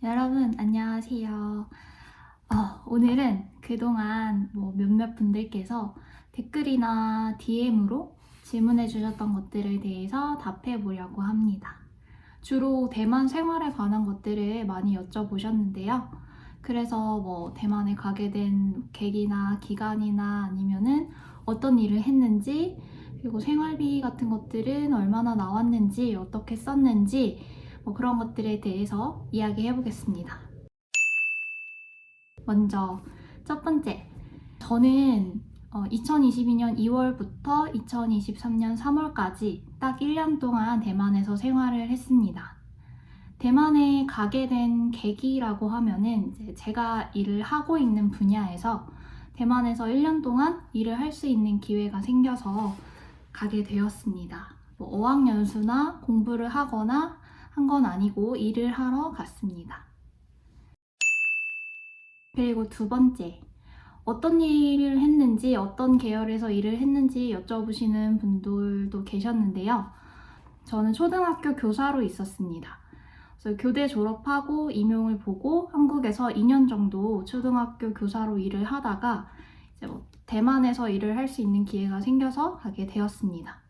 여러분 안녕하세요. 오늘은 그동안 몇몇 분들께서 댓글이나 DM으로 질문해 주셨던 것들에 대해서 답해 보려고 합니다. 주로 대만 생활에 관한 것들을 많이 여쭤보셨는데요. 그래서 대만에 가게 된 계기나 기간이나 아니면은 어떤 일을 했는지, 그리고 생활비 같은 것들은 얼마나 나왔는지, 어떻게 썼는지, 그런 것들에 대해서 이야기해 보겠습니다. 먼저 첫 번째, 저는 2022년 2월부터 2023년 3월까지 딱 1년 동안 대만에서 생활을 했습니다. 대만에 가게 된 계기라고 하면은 이제 제가 일을 하고 있는 분야에서 대만에서 1년 동안 일을 할 수 있는 기회가 생겨서 가게 되었습니다. 어학연수나 공부를 하거나 한 건 아니고 일을 하러 갔습니다. 그리고 두 번째, 어떤 일을 했는지, 어떤 계열에서 일을 했는지 여쭤보시는 분들도 계셨는데요. 저는 초등학교 교사로 있었습니다. 그래서 교대 졸업하고 임용을 보고 한국에서 2년 정도 초등학교 교사로 일을 하다가 이제 대만에서 일을 할 수 있는 기회가 생겨서 가게 되었습니다.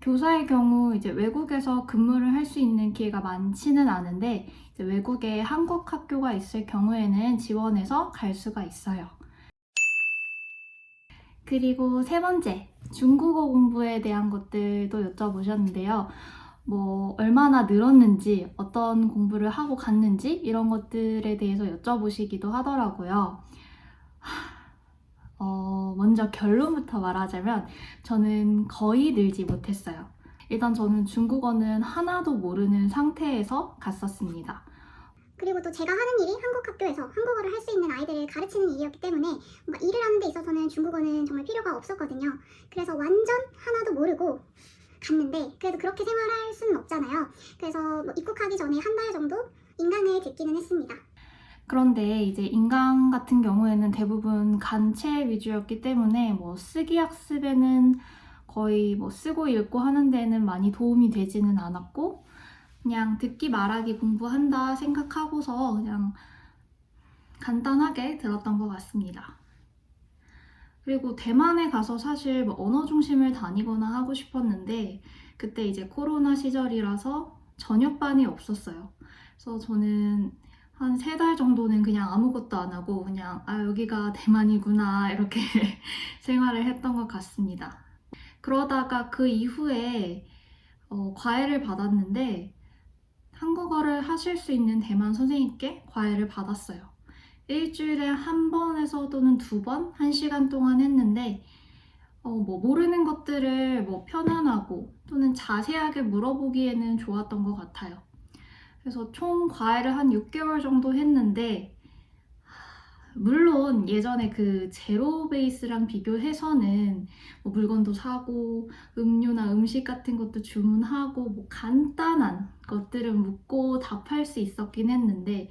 교사의 경우 이제 외국에서 근무를 할 수 있는 기회가 많지는 않은데 이제 외국에 한국 학교가 있을 경우에는 지원해서 갈 수가 있어요. 그리고 세 번째, 중국어 공부에 대한 것들도 여쭤보셨는데요. 얼마나 늘었는지, 어떤 공부를 하고 갔는지 이런 것들에 대해서 여쭤보시기도 하더라고요. 먼저 결론부터 말하자면 저는 거의 늘지 못했어요. 일단 저는 중국어는 하나도 모르는 상태에서 갔었습니다. 그리고 또 제가 하는 일이 한국 학교에서 한국어를 할 수 있는 아이들을 가르치는 일이었기 때문에 뭔가 일을 하는 데 있어서는 중국어는 정말 필요가 없었거든요. 그래서 완전 하나도 모르고 갔는데 그래도 그렇게 생활할 수는 없잖아요. 그래서 입국하기 전에 한 달 정도 인강을 듣기는 했습니다. 그런데 이제 인강 같은 경우에는 대부분 간체 위주였기 때문에 쓰기 학습에는 거의 쓰고 읽고 하는 데는 많이 도움이 되지는 않았고, 그냥 듣기 말하기 공부한다 생각하고서 그냥 간단하게 들었던 것 같습니다. 그리고 대만에 가서 사실 언어 중심을 다니거나 하고 싶었는데 그때 이제 코로나 시절이라서 저녁반이 없었어요. 그래서 저는 한 3달 정도는 그냥 아무것도 안 하고 그냥 여기가 대만이구나 이렇게 생활을 했던 것 같습니다. 그러다가 그 이후에 과외를 받았는데 한국어를 하실 수 있는 대만 선생님께 과외를 받았어요. 일주일에 한 번에서 또는 2번, 1시간 동안 했는데 모르는 것들을 편안하고 또는 자세하게 물어보기에는 좋았던 것 같아요. 그래서 총 과외를 한 6개월 정도 했는데 물론 예전에 그 제로 베이스랑 비교해서는 물건도 사고 음료나 음식 같은 것도 주문하고 간단한 것들은 묻고 답할 수 있었긴 했는데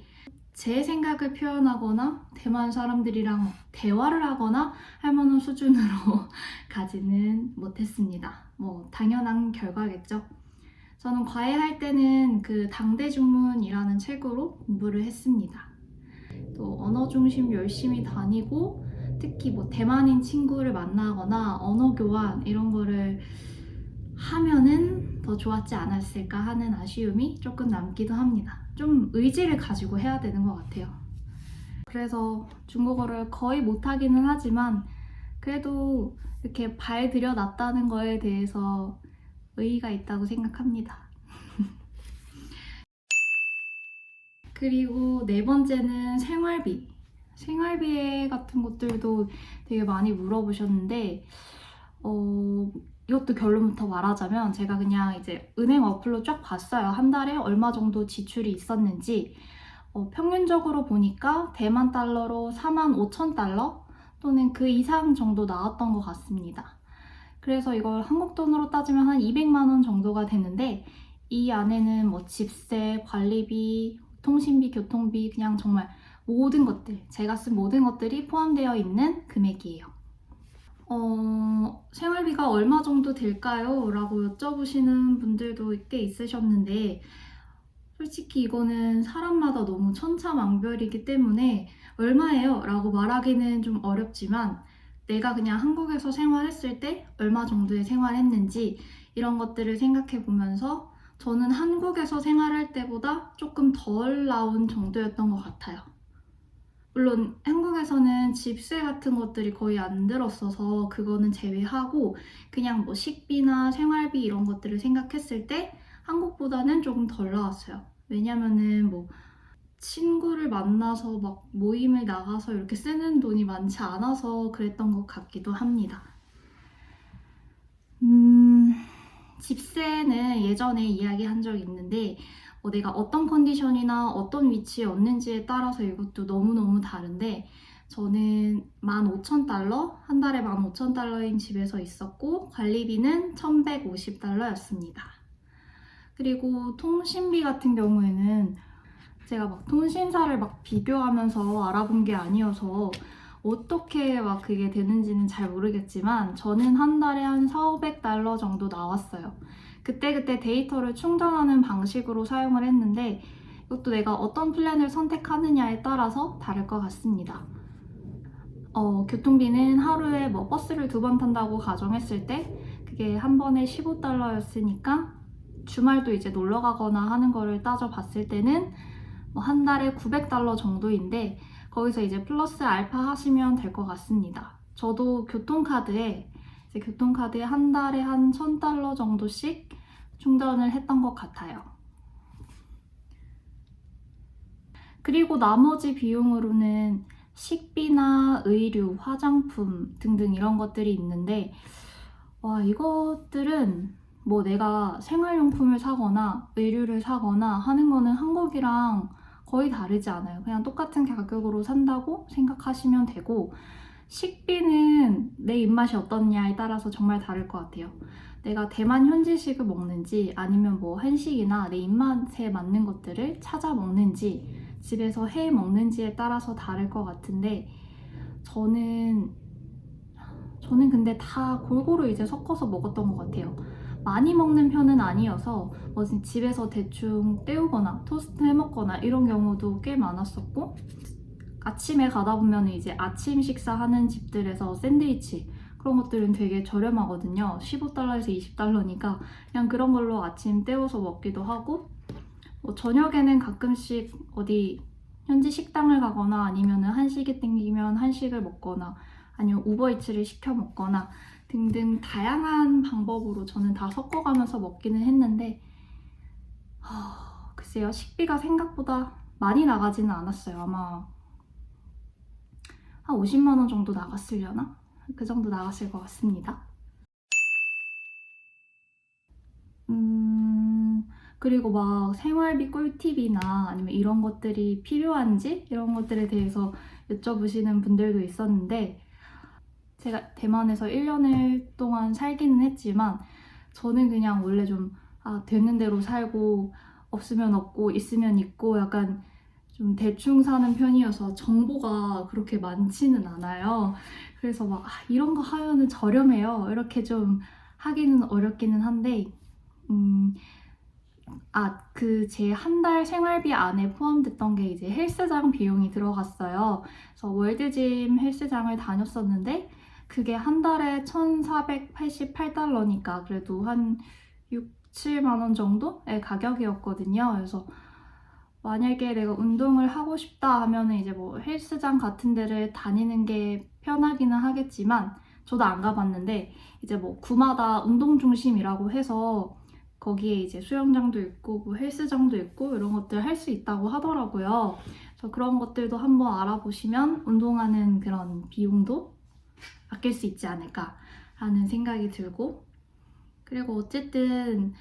제 생각을 표현하거나 대만 사람들이랑 대화를 하거나 할 만한 수준으로 가지는 못했습니다. 당연한 결과겠죠. 저는 과외할 때는 그 당대중문이라는 책으로 공부를 했습니다. 또 언어 중심 열심히 다니고 특히 대만인 친구를 만나거나 언어 교환 이런 거를 하면은 더 좋았지 않았을까 하는 아쉬움이 조금 남기도 합니다. 좀 의지를 가지고 해야 되는 것 같아요. 그래서 중국어를 거의 못하기는 하지만 그래도 이렇게 발 들여놨다는 거에 대해서 의의가 있다고 생각합니다. 그리고 네 번째는 생활비. 생활비 같은 것들도 되게 많이 물어보셨는데 이것도 결론부터 말하자면 제가 그냥 이제 은행 어플로 쫙 봤어요. 한 달에 얼마 정도 지출이 있었는지. 평균적으로 보니까 대만 달러로 45,000달러 또는 그 이상 정도 나왔던 것 같습니다. 그래서 이걸 한국 돈으로 따지면 한 200만 원 정도가 되는데 이 안에는 집세, 관리비, 통신비, 교통비 그냥 정말 모든 것들, 제가 쓴 모든 것들이 포함되어 있는 금액이에요. 생활비가 얼마 정도 될까요? 라고 여쭤보시는 분들도 꽤 있으셨는데 솔직히 이거는 사람마다 너무 천차만별이기 때문에 얼마예요? 라고 말하기는 좀 어렵지만 내가 그냥 한국에서 생활했을 때 얼마 정도의 생활했는지 이런 것들을 생각해 보면서 저는 한국에서 생활할 때보다 조금 덜 나온 정도였던 것 같아요. 물론 한국에서는 집세 같은 것들이 거의 안 들었어서 그거는 제외하고 그냥 뭐 식비나 생활비 이런 것들을 생각했을 때 한국보다는 조금 덜 나왔어요. 왜냐면은 뭐 친구를 만나서 막 모임을 나가서 이렇게 쓰는 돈이 많지 않아서 그랬던 것 같기도 합니다. 집세는 예전에 이야기한 적이 있는데 내가 어떤 컨디션이나 어떤 위치에 얻는지에 따라서 이것도 너무너무 다른데 저는 15,000달러, 한 달에 15,000달러인 집에서 있었고 관리비는 1,150달러였습니다. 그리고 통신비 같은 경우에는 제가 막 통신사를 막 비교하면서 알아본 게 아니어서 어떻게 막 그게 되는지는 잘 모르겠지만 저는 한 달에 한 4,500달러 정도 나왔어요. 그때그때 데이터를 충전하는 방식으로 사용을 했는데 이것도 내가 어떤 플랜을 선택하느냐에 따라서 다를 것 같습니다. 교통비는 하루에 뭐 버스를 2번 탄다고 가정했을 때 그게 한 번에 15달러였으니까 주말도 이제 놀러 가거나 하는 거를 따져봤을 때는 뭐 한 달에 900달러 정도인데 거기서 이제 플러스 알파 하시면 될 것 같습니다. 저도 교통카드에 한 달에 한 1,000달러 정도씩 충전을 했던 것 같아요. 그리고 나머지 비용으로는 식비나 의류, 화장품 등등 이런 것들이 있는데 이것들은 뭐 내가 생활용품을 사거나 의류를 사거나 하는 거는 한국이랑 거의 다르지 않아요. 그냥 똑같은 가격으로 산다고 생각하시면 되고 식비는 내 입맛이 어떻냐에 따라서 정말 다를 것 같아요. 내가 대만 현지식을 먹는지 아니면 뭐 한식이나 내 입맛에 맞는 것들을 찾아 먹는지 집에서 해 먹는지에 따라서 다를 것 같은데 저는 근데 다 골고루 이제 섞어서 먹었던 것 같아요. 많이 먹는 편은 아니어서 집에서 대충 때우거나 토스트 해 먹거나 이런 경우도 꽤 많았었고 아침에 가다 보면 이제 아침 식사하는 집들에서 샌드위치 그런 것들은 되게 저렴하거든요. 15달러에서 20달러니까 그냥 그런 걸로 아침 때워서 먹기도 하고 저녁에는 가끔씩 어디 현지 식당을 가거나 아니면 한식이 땡기면 한식을 먹거나 아니면 우버이츠를 시켜 먹거나 등등 다양한 방법으로 저는 다 섞어가면서 먹기는 했는데 글쎄요, 식비가 생각보다 많이 나가지는 않았어요. 아마 한 50만 원 정도 나갔으려나? 그 정도 나갔을 것 같습니다. 그리고 막 생활비 꿀팁이나 아니면 이런 것들이 필요한지 이런 것들에 대해서 여쭤보시는 분들도 있었는데 제가 대만에서 1년을 동안 살기는 했지만 저는 그냥 원래 좀 되는 대로 살고 없으면 없고 있으면 있고 약간 좀 대충 사는 편이어서 정보가 그렇게 많지는 않아요. 그래서 막 이런 거 하면은 저렴해요. 이렇게 좀 하기는 어렵기는 한데 그 제 한 달 생활비 안에 포함됐던 게 이제 헬스장 비용이 들어갔어요. 그래서 월드짐 헬스장을 다녔었는데 그게 한 달에 1,488달러니까 그래도 한 6, 7만 원 정도의 가격이었거든요. 그래서 만약에 내가 운동을 하고 싶다 하면 이제 뭐 헬스장 같은 데를 다니는 게 편하기는 하겠지만 저도 안 가봤는데 이제 뭐 구마다 운동 중심이라고 해서 거기에 이제 수영장도 있고 뭐 헬스장도 있고 이런 것들 할 수 있다고 하더라고요. 그래서 그런 것들도 한번 알아보시면 운동하는 그런 비용도 아낄 수 있지 않을까라는 생각이 들고 그리고 어쨌든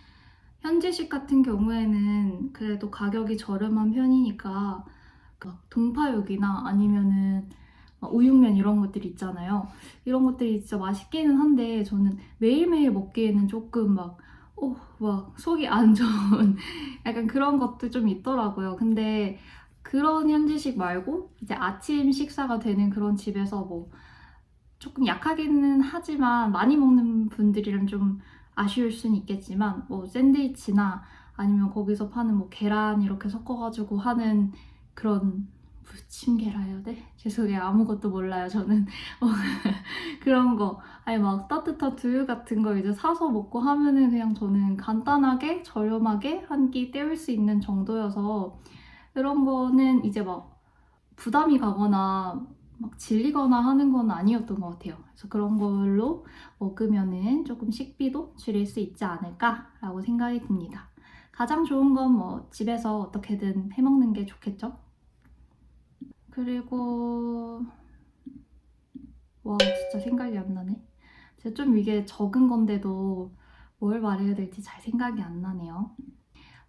현지식 같은 경우에는 그래도 가격이 저렴한 편이니까 동파육이나 아니면은 우육면 이런 것들 있잖아요. 이런 것들이 진짜 맛있기는 한데 저는 매일매일 먹기에는 조금 막 속이 안 좋은 약간 그런 것도 좀 있더라고요. 근데 그런 현지식 말고 이제 아침 식사가 되는 그런 집에서 뭐 조금 약하기는 하지만 많이 먹는 분들이랑 좀 아쉬울 수는 있겠지만 뭐 샌드위치나 아니면 거기서 파는 뭐 계란 이렇게 섞어가지고 하는 그런 부침개라 해야 돼? 죄송해요. 아무것도 몰라요, 저는. 그런 거. 아니, 막 따뜻한 두유 같은 거 이제 사서 먹고 하면은 그냥 저는 간단하게, 저렴하게 한 끼 때울 수 있는 정도여서 그런 거는 이제 막 부담이 가거나 막 질리거나 하는 건 아니었던 것 같아요. 그래서 그런 걸로 먹으면은 조금 식비도 줄일 수 있지 않을까라고 생각이 듭니다. 가장 좋은 건 뭐 집에서 어떻게든 해먹는 게 좋겠죠? 그리고 와 진짜 생각이 안 나네. 제가 좀 이게 적은 건데도 뭘 말해야 될지 잘 생각이 안 나네요.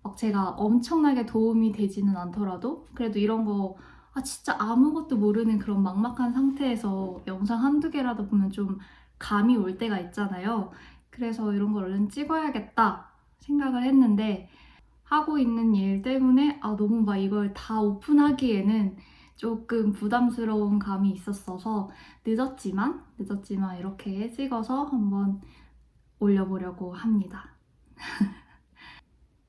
막 제가 엄청나게 도움이 되지는 않더라도 그래도 이런 거 진짜 아무것도 모르는 그런 막막한 상태에서 영상 한두 개라도 보면 좀 감이 올 때가 있잖아요. 그래서 이런 걸 얼른 찍어야겠다 생각을 했는데 하고 있는 일 때문에 너무 막 이걸 다 오픈하기에는 조금 부담스러운 감이 있었어서 늦었지만 이렇게 찍어서 한번 올려보려고 합니다.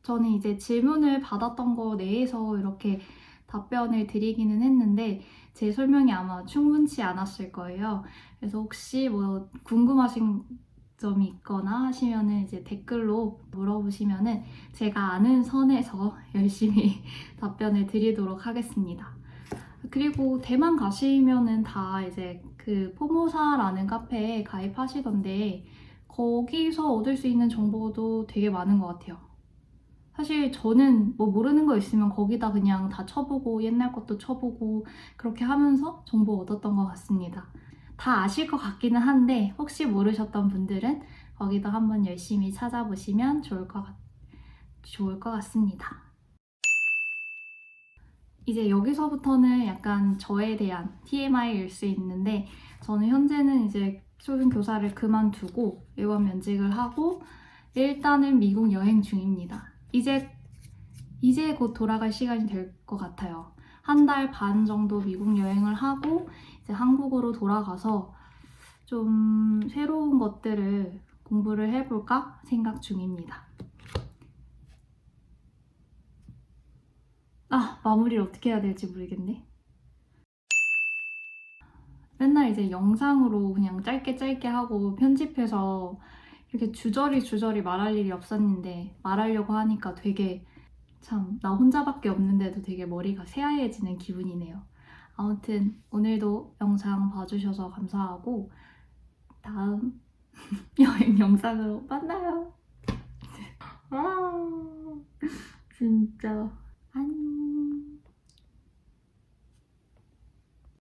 저는 이제 질문을 받았던 거 내에서 이렇게 답변을 드리기는 했는데 제 설명이 아마 충분치 않았을 거예요. 그래서 혹시 뭐 궁금하신 점이 있거나 하시면은 이제 댓글로 물어보시면은 제가 아는 선에서 열심히 답변을 드리도록 하겠습니다. 그리고 대만 가시면은 다 이제 그 포모사라는 카페에 가입하시던데 거기서 얻을 수 있는 정보도 되게 많은 것 같아요. 사실 저는 뭐 모르는 거 있으면 거기다 그냥 다 쳐보고 옛날 것도 쳐보고 그렇게 하면서 정보 얻었던 것 같습니다. 다 아실 것 같기는 한데 혹시 모르셨던 분들은 거기도 한번 열심히 찾아보시면 좋을 것 같습니다. 이제 여기서부터는 약간 저에 대한 TMI일 수 있는데 저는 현재는 이제 초등 교사를 그만두고 일원 면직을 하고 일단은 미국 여행 중입니다. 이제 곧 돌아갈 시간이 될 것 같아요. 한 달 반 정도 미국 여행을 하고 이제 한국으로 돌아가서 좀 새로운 것들을 공부를 해볼까 생각 중입니다. 마무리를 어떻게 해야 될지 모르겠네. 맨날 이제 영상으로 그냥 짧게 하고 편집해서 이렇게 주저리 말할 일이 없었는데 말하려고 하니까 되게 참 나 혼자밖에 없는데도 되게 머리가 새하얘지는 기분이네요. 아무튼 오늘도 영상 봐주셔서 감사하고 다음 여행 영상으로 만나요. 진짜 안녕.